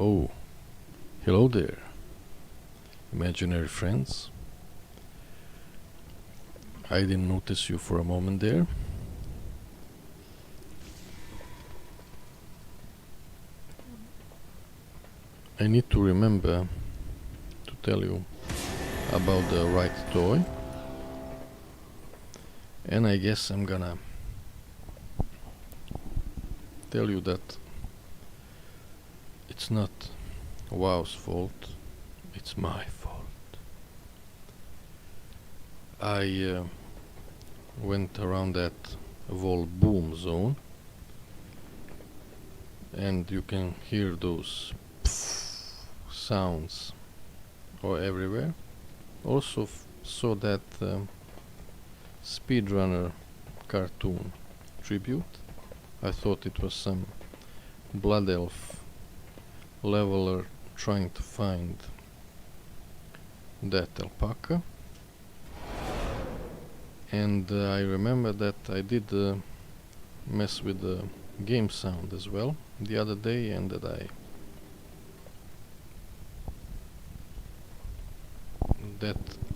Oh, hello there, imaginary friends. I didn't notice you for a moment there. I need to remember to tell you about the right toy, and I guess I'm gonna tell you that it's not WoW's fault, it's my fault. I went around that whole boom zone, and you can hear those sounds everywhere. Also saw that speedrunner cartoon tribute. I thought it was some blood elf leveler trying to find that alpaca. And I remember that I did mess with the game sound as well the other day, and that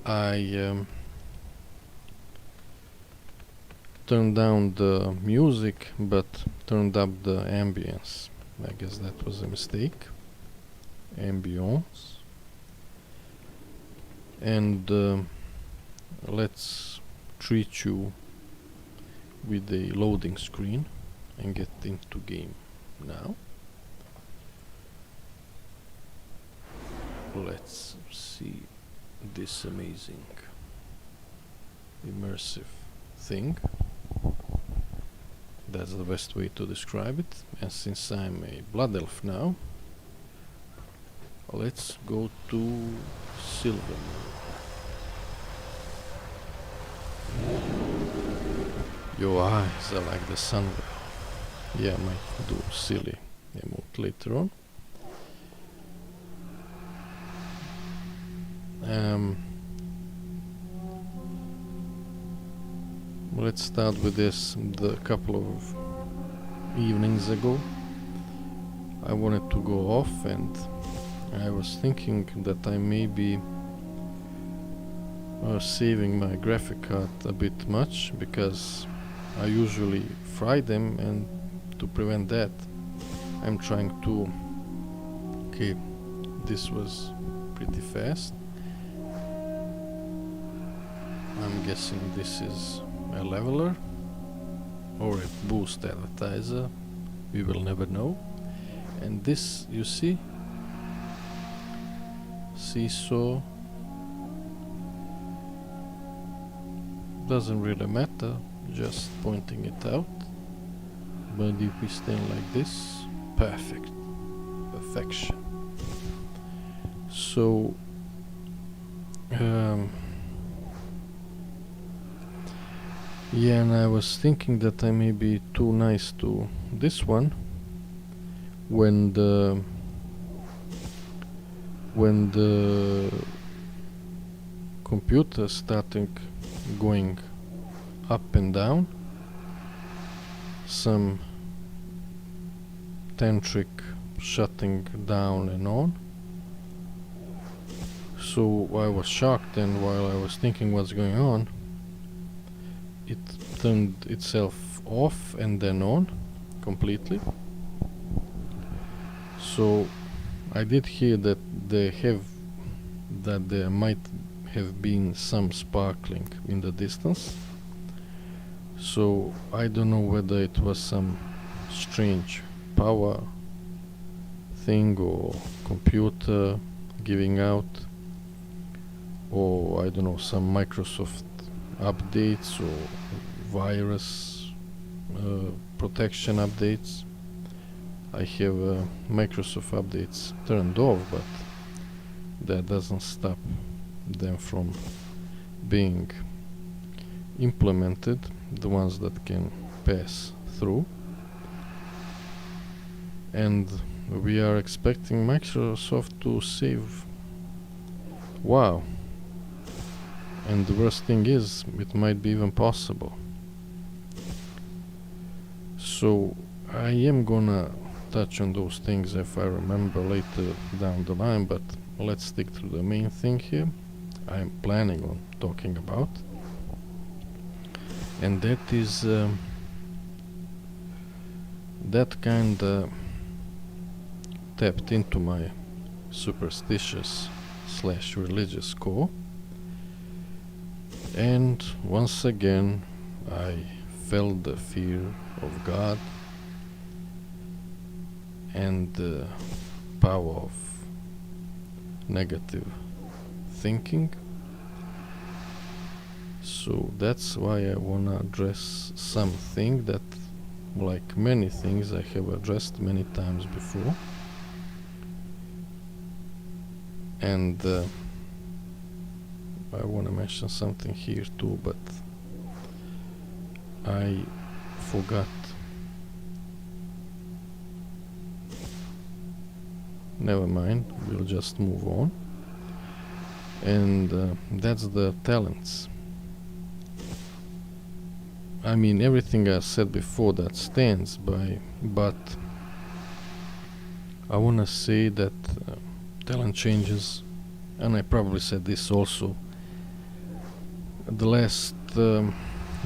I turned down the music but turned up the ambience. I guess that was a mistake. Ambience. And let's treat you with a loading screen and get into game now. Let's see this amazing immersive thing. That's the best way to describe it. And since I'm a blood elf now, let's go to silver. Your eyes are like the sunwell. Yeah, I might do silly emote later on. Let's start with this. A couple of evenings ago I wanted to go off, and I was thinking that I may be saving my graphic card a bit much, because I usually fry them, and to prevent that I'm trying to... Okay, this was pretty fast. I'm guessing this is a leveler or a boost advertiser, we will never know. And this, you see, seesaw, doesn't really matter, just pointing it out. But if we stand like this, perfect, perfection. So yeah, and I was thinking that I may be too nice to this one when the computer started going up and down, some tantric shutting down and on. So I was shocked, and while I was thinking what's going on, it turned itself off and then on completely. So I did hear that there might have been some sparkling in the distance. So I don't know whether it was some strange power thing or computer giving out, or I don't know, some Microsoft updates or virus protection updates. I have Microsoft updates turned off, but that doesn't stop them from being implemented, the ones that can pass through. And we are expecting Microsoft to save WoW. And the worst thing is, it might be even possible. So I am gonna touch on those things if I remember later down the line, but let's stick to the main thing here I'm planning on talking about, and that is that kinda tapped into my superstitious / religious core, and once again I felt the fear of God and the power of negative thinking. So that's why I wanna address something that, like many things, I have addressed many times before, and I wanna mention something here too, but I forgot. Never mind, we'll just move on. And that's the talents. I mean, everything I said before that stands by, but I wanna say that talent changes, and I probably said this also. The last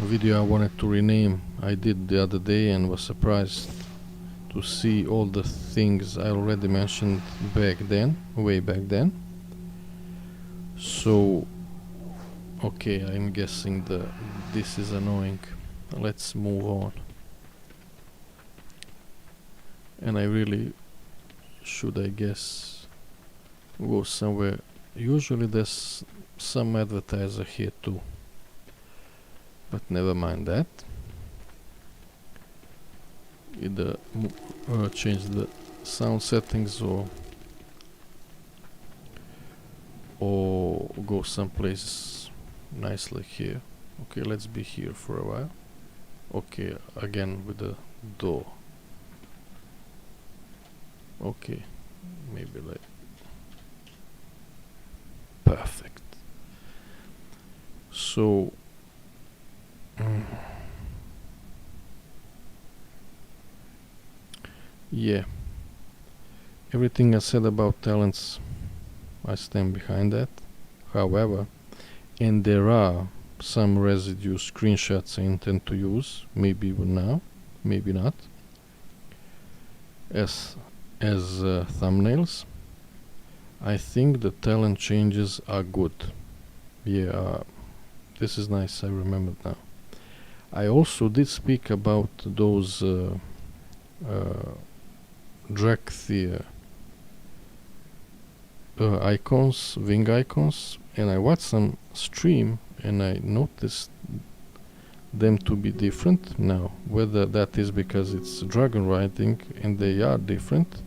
video I wanted to rename I did the other day, and was surprised to see all the things I already mentioned back then, way back then. So, okay, I'm guessing this is annoying. Let's move on. And I really should, I guess, go somewhere. Usually there's some advertiser here too, but never mind that. Either change the sound settings or go someplace nice like here. Okay, let's be here for a while. Okay, again with the door. Okay, maybe like perfect. So yeah, everything I said about talents, I stand behind that. However, and there are some residue screenshots I intend to use, maybe even now, maybe not, as thumbnails. I think the talent changes are good. Yeah, this is nice, I remembered now. I also did speak about those Dracthia icons, wing icons, and I watched some stream and I noticed them to be different. Now, whether that is because it's dragon riding and they are different,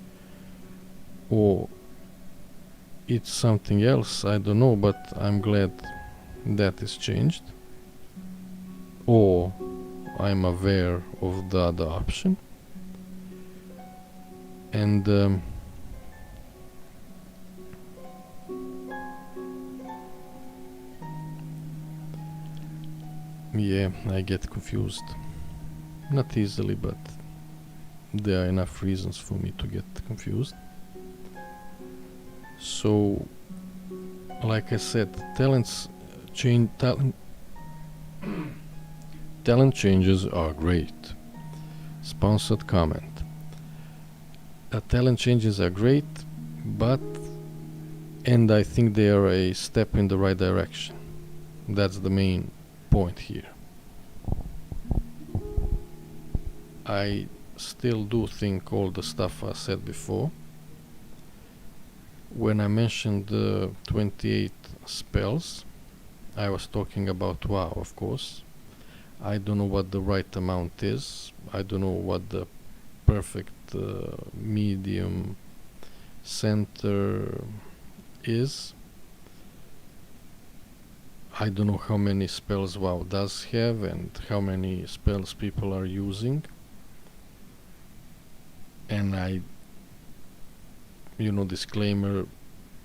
or it's something else, I don't know, but I'm glad that is changed, or I'm aware of the other option. And yeah, I get confused. Not easily, but there are enough reasons for me to get confused. So, like I said, talent changes are great. Sponsored comment. Talent changes are great, and I think they are a step in the right direction. That's the main point here. I still do think all the stuff I said before. When I mentioned the 28 spells, I was talking about WoW, of course. I don't know what the right amount is. I don't know what the perfect medium center is. I don't know how many spells WoW does have and how many spells people are using. And I, disclaimer,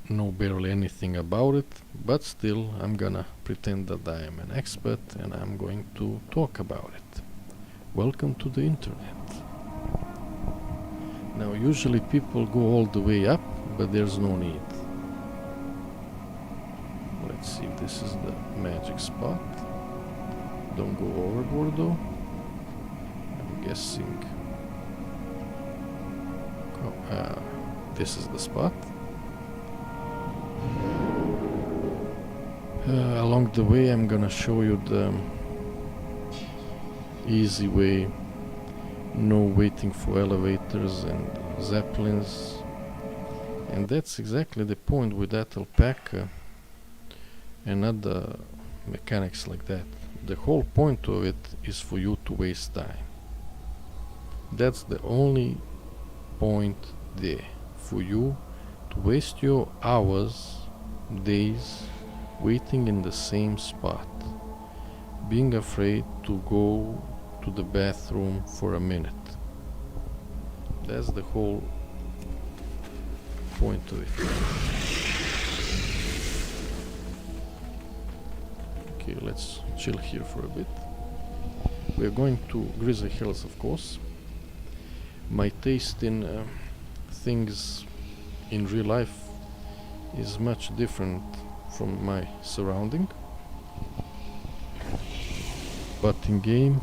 know barely anything about it, but still I'm gonna pretend that I am an expert and I'm going to talk about it. Welcome to the internet. Now usually people go all the way up, but there's no need. Let's see if this is the magic spot. Don't go overboard though. I'm guessing this is the spot. Along the way I'm gonna show you the easy way, no waiting for elevators and zeppelins. And that's exactly the point with that alpaca and other mechanics like that. The whole point of it is for you to waste time. That's the only point there, for you to waste your hours, days waiting in the same spot, being afraid to go to the bathroom for a minute. That's the whole point of it. Okay, let's chill here for a bit. We're going to Grizzly Hills, of course. My taste in things in real life is much different from my surrounding, but in game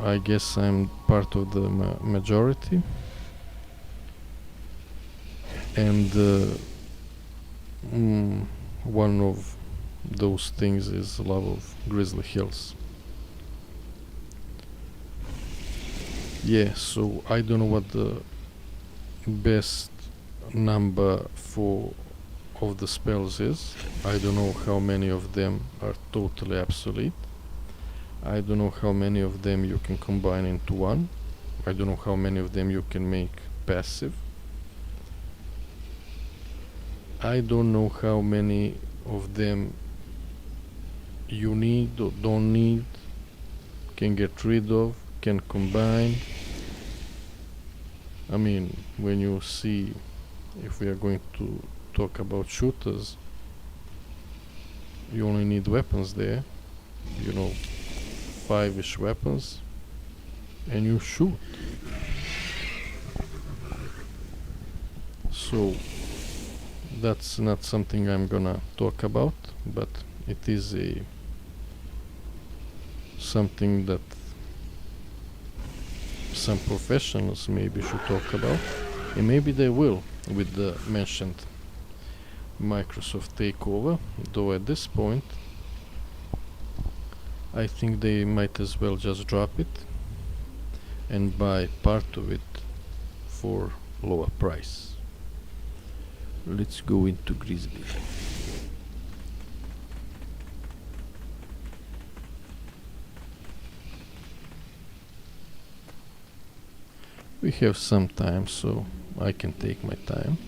I guess I'm part of the majority, and one of those things is love of Grizzly Hills. Yeah, so I don't know what the best number for of the spells is. I don't know how many of them are totally obsolete. I don't know how many of them you can combine into one. I don't know how many of them you can make passive. I don't know how many of them you need or don't need, can get rid of, can combine. I mean, when you see, if we are going to talk about shooters, you only need weapons there, you know, 5-ish weapons, and you shoot. So that's not something I'm gonna talk about, but it is a something that some professionals maybe should talk about, and maybe they will with the mentioned Microsoft takeover, though at this point I think they might as well just drop it and buy part of it for lower price. Let's go into Grizzly. We have some time, so I can take my time.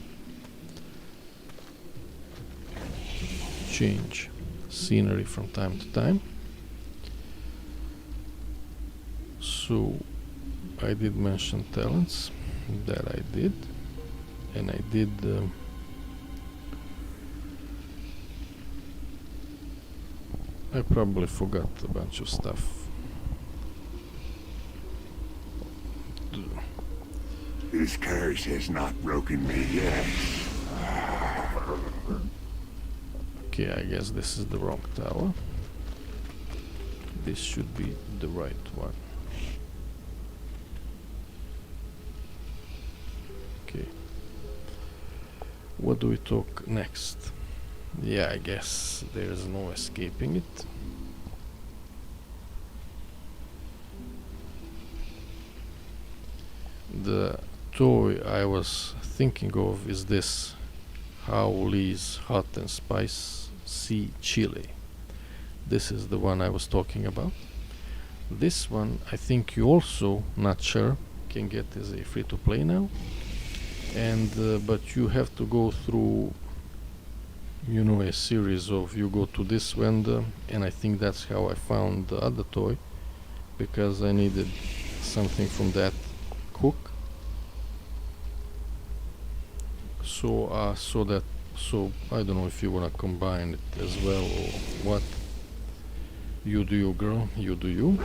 Change scenery from time to time. So I did mention talents, that I did, and I did I probably forgot a bunch of stuff. This curse has not broken me yet. Okay, I guess this is the wrong tower. This should be the right one. Okay. What do we talk next? Yeah, I guess there is no escaping it. The toy I was thinking of is this Howlee's Hot and Spicy Chili. This is the one I was talking about. This one I think you also, not sure, can get as a free-to-play now, and but you have to go through, you know, a series of, you go to this vendor, and I think that's how I found the other toy, because I needed something from that hook. So so I don't know if you wanna combine it as well or what. You do you, girl, you do you.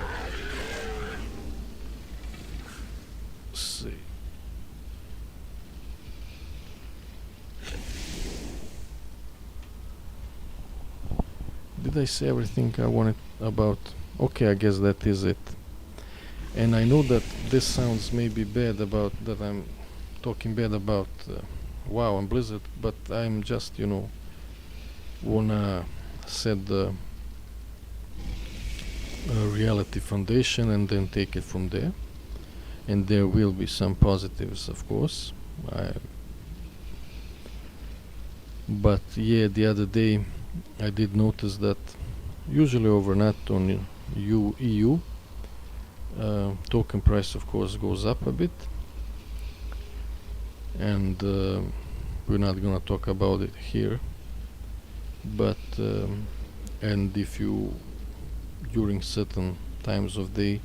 did I say everything I wanted about? Okay, I guess that is it. And I know that this sounds maybe bad about that I'm talking bad about WoW and Blizzard, but I'm just, you know, wanna set the reality foundation and then take it from there. And there will be some positives, of course. But yeah, the other day I did notice that usually overnight on EU token price, of course, goes up a bit, and we're not gonna talk about it here. But and if you during certain times of day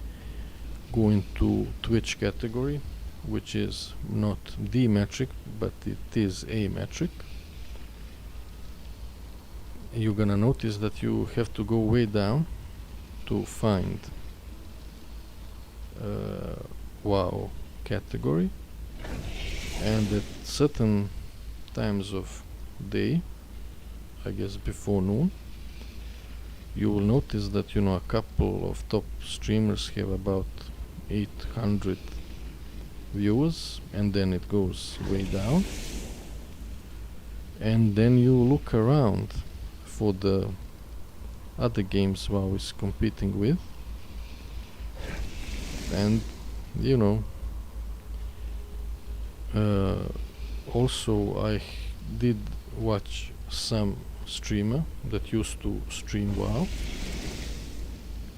go into Twitch category, which is not the metric but it is a metric, you're gonna notice that you have to go way down to find WoW category, and at certain times of day, I guess before noon, you will notice that, you know, a couple of top streamers have about 800 viewers, and then it goes way down, and then you look around for the other games WoW is competing with, and you know, also I did watch some streamer that used to stream WoW,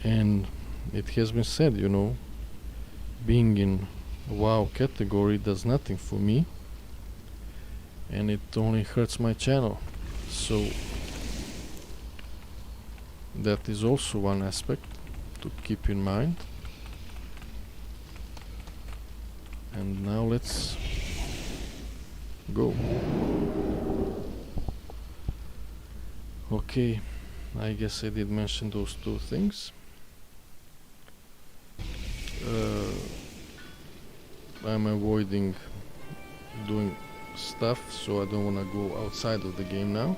and it has been said, you know, being in WoW category does nothing for me, and it only hurts my channel. So that is also one aspect to keep in mind. And now let's go. Okay, I guess I did mention those two things. I'm avoiding doing stuff, so I don't want to go outside of the game now.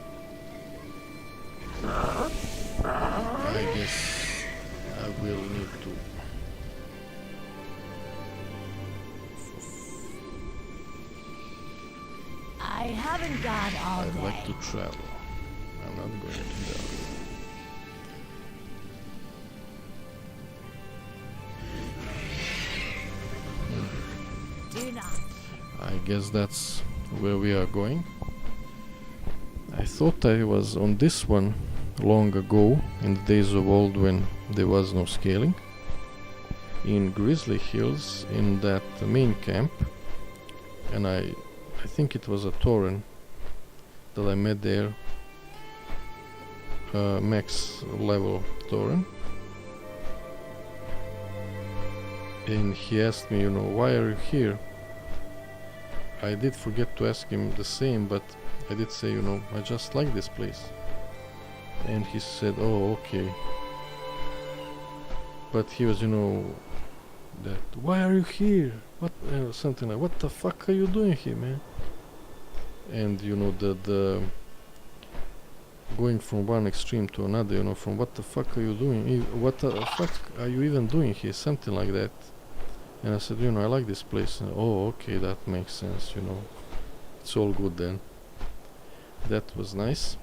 I guess I will need to I haven't got all I'd day. like to travel. I'm not going to die. Do not. I guess that's where we are going. I thought I was on this one long ago, in the days of old when there was no scaling, in Grizzly Hills, in that main camp, and I think it was a Tauren that I met there, max level Tauren, and he asked me, you know, why are you here? I did forget to ask him the same, but I did say, you know, I just like this place. And he said, oh, okay. But he was, you know, that, why are you here? What, something like, what the fuck are you doing here, man? And, you know, the going from one extreme to another, you know, from what the fuck are you doing? What the fuck are you even doing here? Something like that. And I said, you know, I like this place. And, oh, okay, that makes sense, you know. It's all good then. That was nice.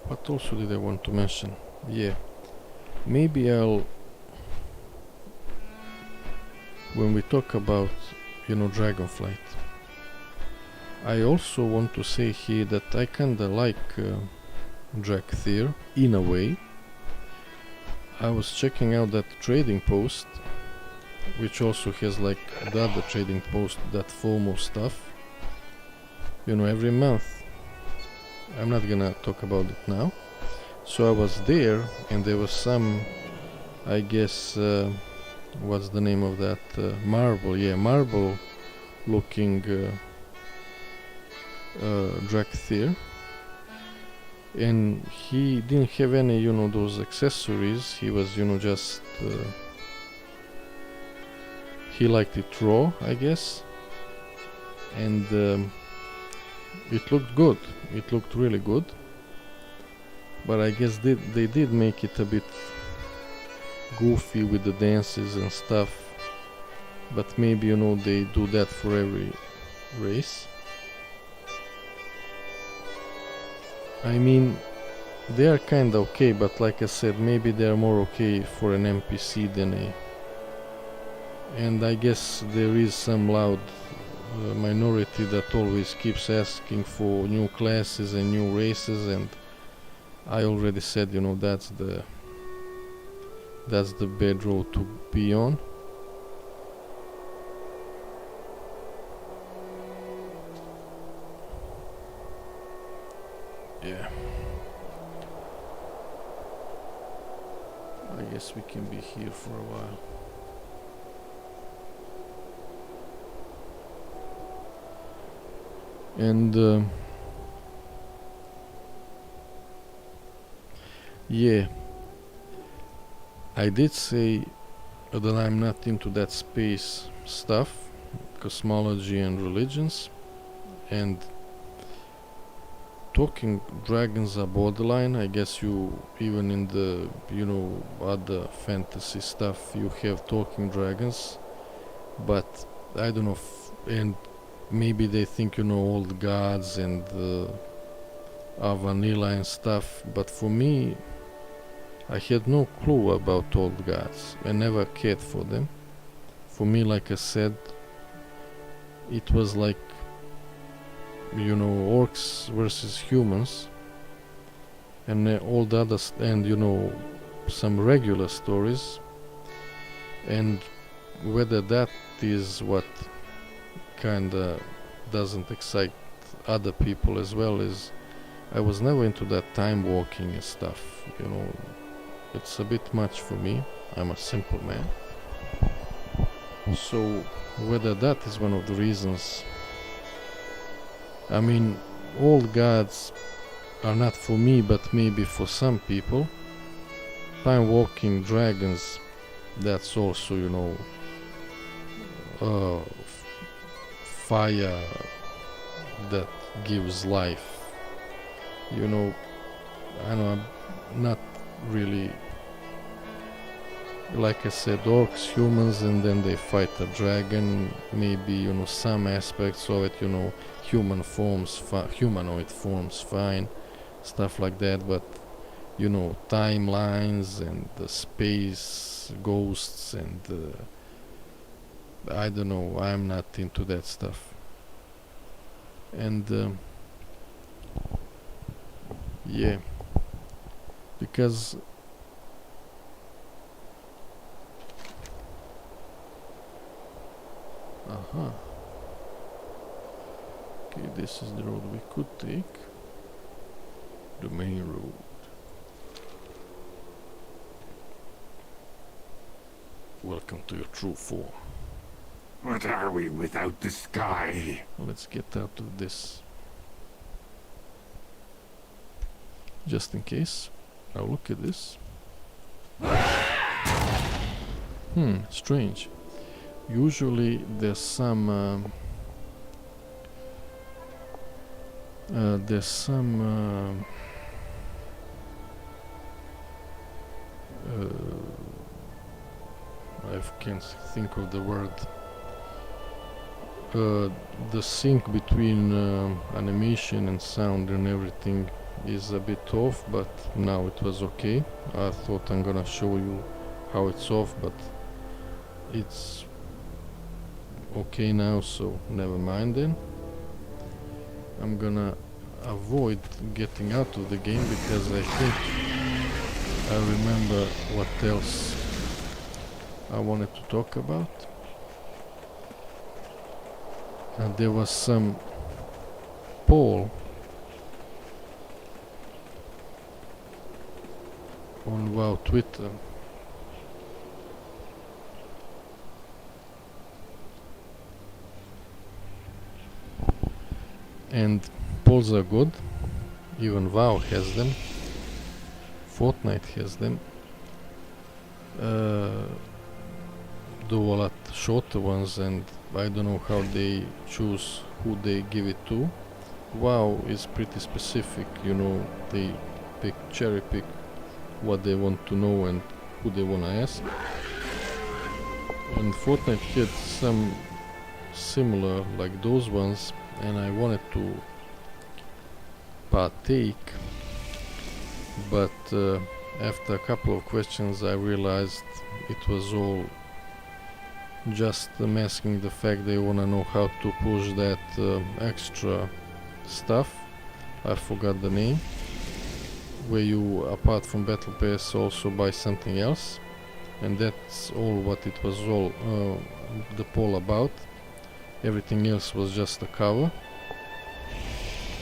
What also did I want to mention? Yeah, maybe I'll, when we talk about, you know, Dragonflight, I also want to say here that I kinda like Drakthir in a way. I was checking out that trading post, which also has like the other trading post, that FOMO stuff, you know, every month. I'm not gonna talk about it now. So I was there, and there was some, I guess, what's the name of that? Marble, yeah, marble looking Drakthir. And he didn't have any, you know, those accessories. He was, you know, just he liked it raw, I guess. And it looked good. It looked really good. But I guess they did make it a bit goofy with the dances and stuff. But maybe, you know, they do that for every race. I mean, they are kinda okay, but like I said, maybe they are more okay for an NPC than a... And I guess there is some loud minority that always keeps asking for new classes and new races, and I already said, you know, that's the bad road to be on. Yeah. I guess we can be here for a while. And yeah, I did say that I'm not into that space stuff, cosmology and religions, and talking dragons are borderline. I guess you, even in the, you know, other fantasy stuff, you have talking dragons, but I don't know, and maybe they think, you know, old gods and are vanilla and stuff, but for me, I had no clue about old gods. I never cared for them. For me, like I said, it was like, you know, orcs versus humans, and all the others, and you know, some regular stories, and whether that is what kinda doesn't excite other people as well, is I was never into that time walking and stuff, you know. It's a bit much for me. I'm a simple man. So whether that is one of the reasons, I mean, old gods are not for me, but maybe for some people. Time walking dragons, that's also, you know, fire that gives life. You know, I know I'm not really, like I said, orcs, humans, and then they fight a dragon. Maybe, you know, some aspects of it, you know, humanoid forms, fine, stuff like that. But you know, timelines and the space ghosts and I don't know. I'm not into that stuff. And yeah, because okay, this is the road we could take, the main road. Welcome to your true form. What are we without the sky? Let's get out of this. Just in case. Now look at this. Strange. Usually there's some I can't think of the word. The sync between animation and sound and everything is a bit off, but now it was okay. I thought I'm gonna show you how it's off, but it's okay now, so never mind then. I'm gonna avoid getting out of the game because I think I remember what else I wanted to talk about. And there was some poll on WoW Twitter and polls are good. Even WoW has them, Fortnite has them, do a lot shorter ones, and I don't know how they choose who they give it to. WoW is pretty specific, you know, they cherry pick what they want to know and who they wanna ask. And Fortnite had some similar like those ones, and I wanted to partake, but after a couple of questions I realized it was all just masking the fact they wanna know how to push that extra stuff. I forgot the name, where you, apart from Battle Pass, also buy something else, and that's all what it was all the poll about. Everything else was just a cover.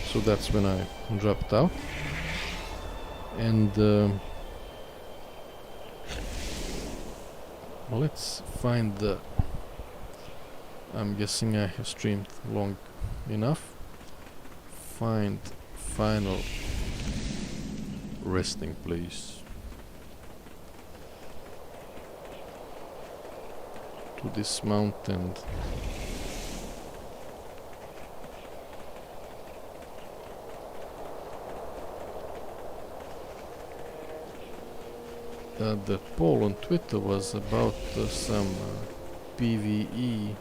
So that's when I dropped out. And let's find the, I'm guessing I have streamed long enough. Find final resting place. To dismount and the poll on Twitter was about some PvE,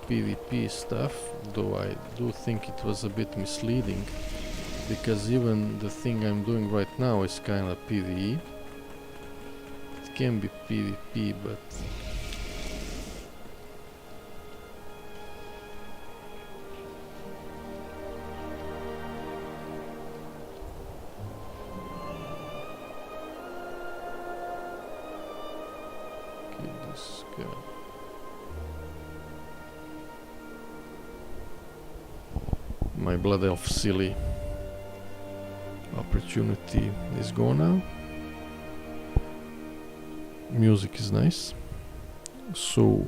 PvP stuff, though I do think it was a bit misleading, because even the thing I'm doing right now is kinda PvE. It can be PvP, but this guy. My blood elf silly opportunity is gone now. Music is nice. So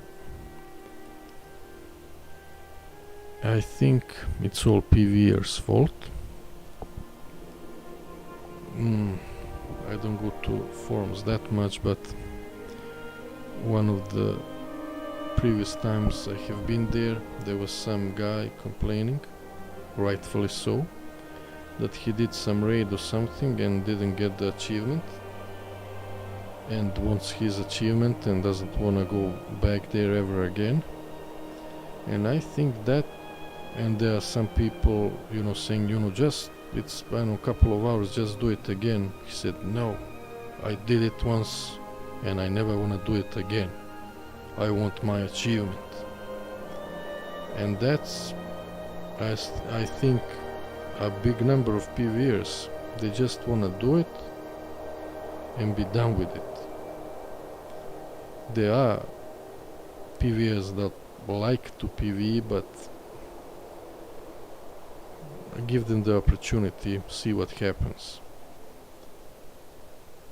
I think it's all PvE's fault. I don't go to forums that much, but one of the previous times I have been there was some guy complaining, rightfully so, that he did some raid or something and didn't get the achievement, and wants his achievement and doesn't wanna go back there ever again. And I think that, and there are some people, you know, saying, you know, just, it's, I know, a couple of hours, just do it again. He said, no, I did it once and I never wanna do it again. I want my achievement. And that's, I think, a big number of PvEers. They just wanna do it and be done with it. There are PvEers that like to PvE, but give them the opportunity, see what happens.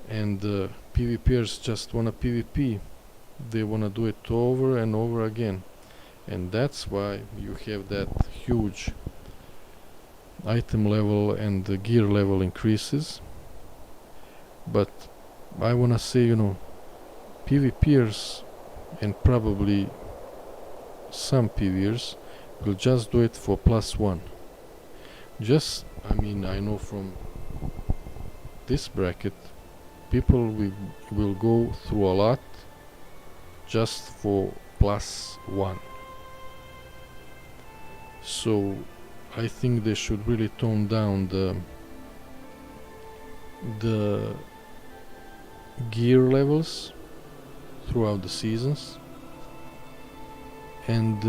And PvPers just wanna PvP. They wanna do it over and over again. And that's why you have that huge item level and the gear level increases. But I wanna say, you know, PvPers and probably some PvEers will just do it for +1. Just, I mean, I know from this bracket, people will go through a lot just for +1. So I think they should really tone down the gear levels throughout the seasons. And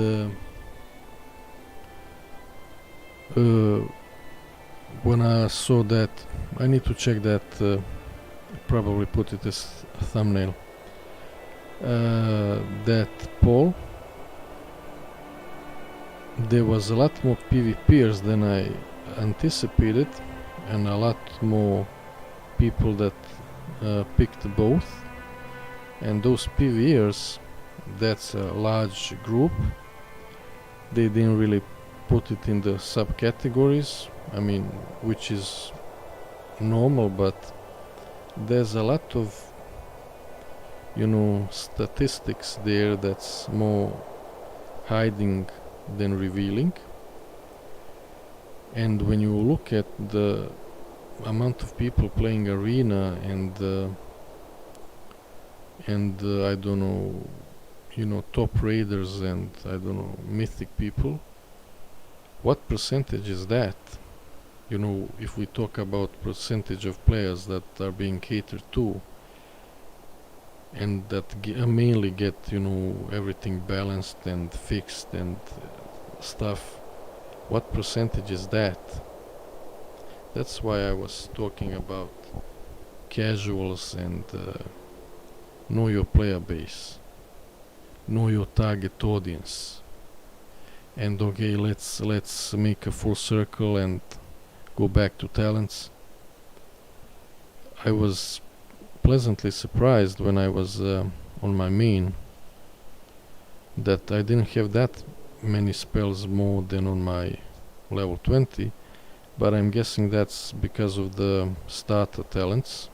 when I saw that, I need to check that, probably put it as a thumbnail, that poll, there was a lot more PvPers than I anticipated, and a lot more people that picked both. And those PvEers, that's a large group. They didn't really put it in the subcategories, I mean, which is normal, but there's a lot of, you know, statistics there that's more hiding than revealing. And when you look at the amount of people playing arena and I don't know, you know, top raiders and I don't know, mythic people, what percentage is that? You know, if we talk about percentage of players that are being catered to and that mainly get, you know, everything balanced and fixed and stuff, what percentage is that? That's why I was talking about casuals and know your player base, know your target audience. And okay, let's make a full circle and go back to talents. I was pleasantly surprised when I was on my main that I didn't have that many spells more than on my level 20, but I'm guessing that's because of the starter talents.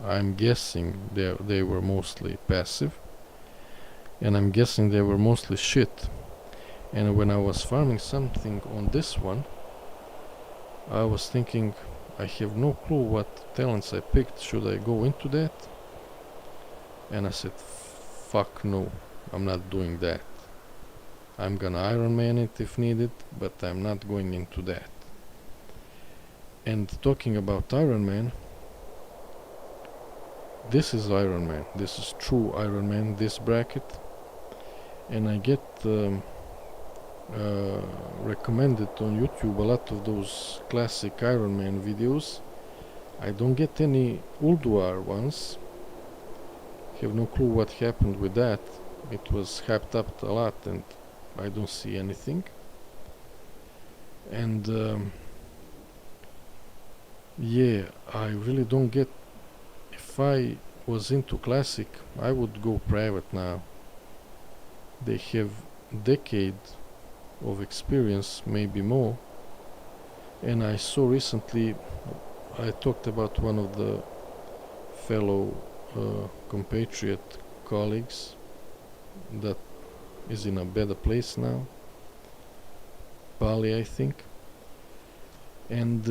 I'm guessing they were mostly passive, and I'm guessing they were mostly shit. And when I was farming something on this one, I was thinking, I have no clue what talents I picked. Should I go into that? And I said, fuck no, I'm not doing that. I'm gonna Iron Man it if needed, but I'm not going into that. And talking about Iron Man, this is Iron Man. This is true Iron Man, this bracket. And I get recommended on YouTube a lot of those classic Iron Man videos. I don't get any Ulduar ones. Have no clue what happened with that. It was hyped up a lot and I don't see anything. And yeah, I really don't get. If I was into classic, I would go private now. They have decade of experience, maybe more. And I saw recently, I talked about one of the fellow compatriot colleagues that is in a better place now, Bali I think, and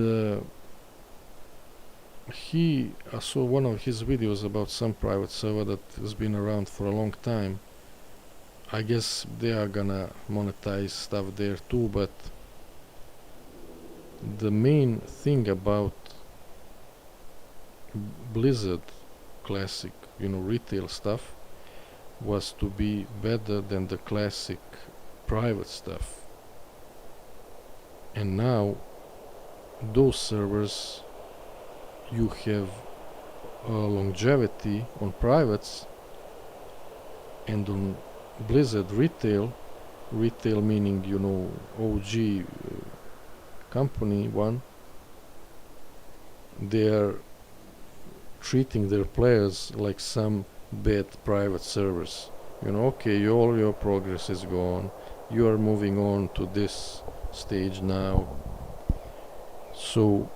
I saw one of his videos about some private server that has been around for a long time. I guess they are gonna monetize stuff there too, but the main thing about Blizzard classic, you know, retail stuff was to be better than the classic private stuff. And now those servers, you have longevity on privates, and on Blizzard retail meaning, you know, OG company one, they are treating their players like some bad private servers. You know, okay, all your progress is gone, you are moving on to this stage now. So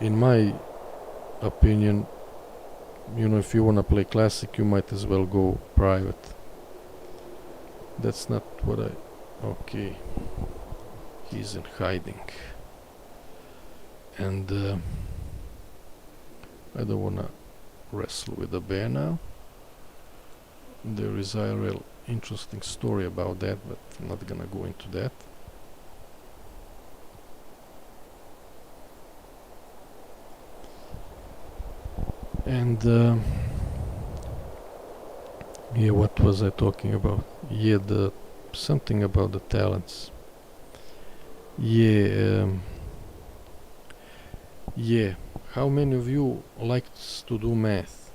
in my opinion, you know, if you wanna play classic, you might as well go private. That's not what okay, he's in hiding, and I don't wanna wrestle with the bear now. There is a real interesting story about that, but I'm not gonna go into that. And yeah, what was I talking about? Yeah, something about the talents. Yeah, yeah. How many of you likes to do math?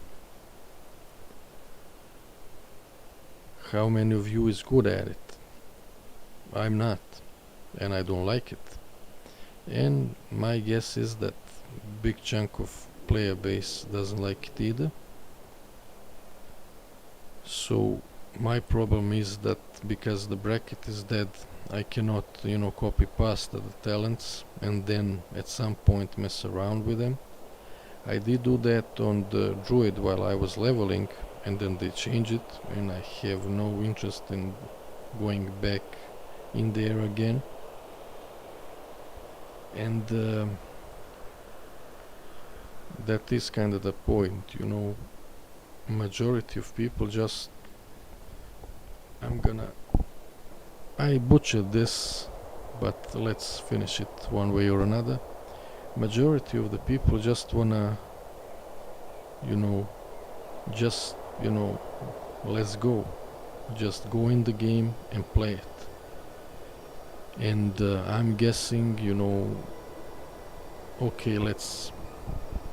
How many of you is good at it? I'm not, and I don't like it. And my guess is that big chunk of player base doesn't like it either. So my problem is that because the bracket is dead, I cannot, you know, copy paste the talents and then at some point mess around with them. I did do that on the druid while I was leveling, and then they changed it, and I have no interest in going back in there again. and that is kind of the point, you know. Majority of people just, I butchered this, but let's finish it one way or another. Majority of the people just wanna, you know, just, you know, let's go, just go in the game and play it. And I'm guessing, you know, okay, let's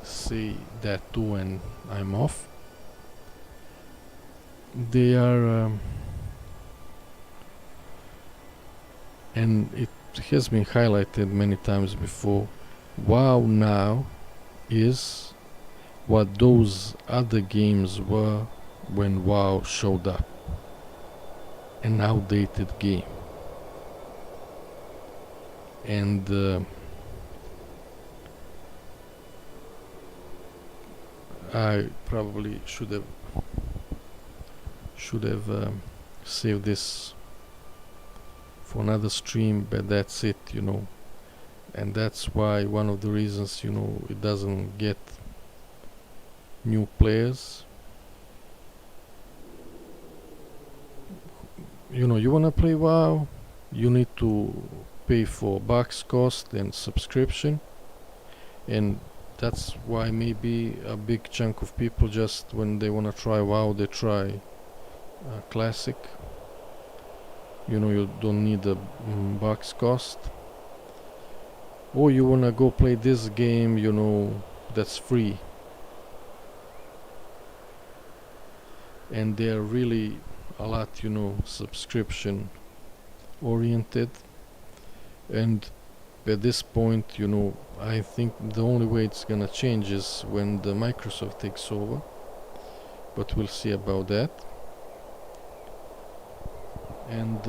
say that too, and I'm off. They are and it has been highlighted many times before, WoW now is what those other games were when WoW showed up. An outdated game. And I probably should have saved this for another stream, but that's it, you know. And that's why one of the reasons, you know, it doesn't get new players. You know, you wanna play WoW, you need to pay for box cost and subscription, and that's why maybe a big chunk of people just, when they wanna try WoW, they try Classic. You know, you don't need a box cost. Or you wanna go play this game, you know, that's free. And they're really a lot, you know, subscription oriented. And at this point, you know, I think the only way it's gonna change is when the Microsoft takes over. But we'll see about that. And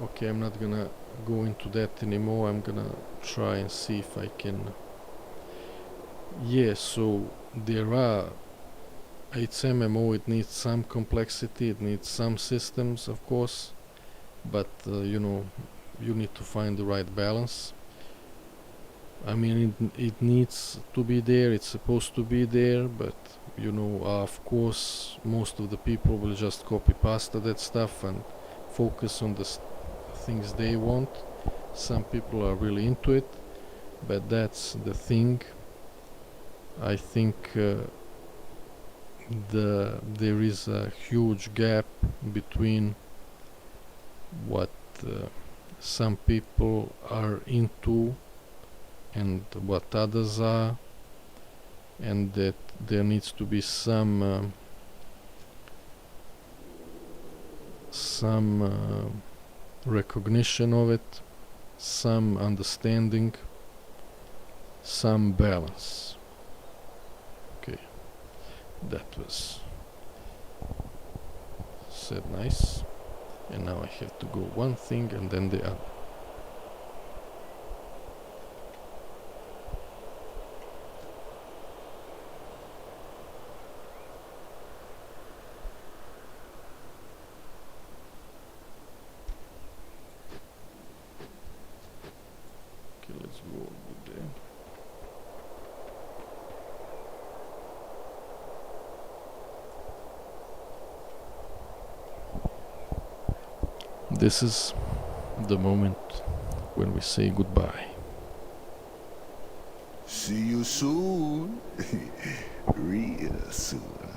okay, I'm not gonna go into that anymore. I'm gonna try and see if I can. Yeah, so there are, it's MMO, it needs some complexity, it needs some systems, of course, but you know, you need to find the right balance. I mean, it needs to be there, it's supposed to be there, but you know, of course, most of the people will just copy pasta that stuff and focus on the things they want. Some people are really into it, but that's the thing. I think there is a huge gap between what some people are into and what others are, and that there needs to be some recognition of it, some understanding, some balance. Okay, that was said nice, and now I have to go one thing and then the other. Let's go over there. This is the moment when we say goodbye. See you soon. Real soon.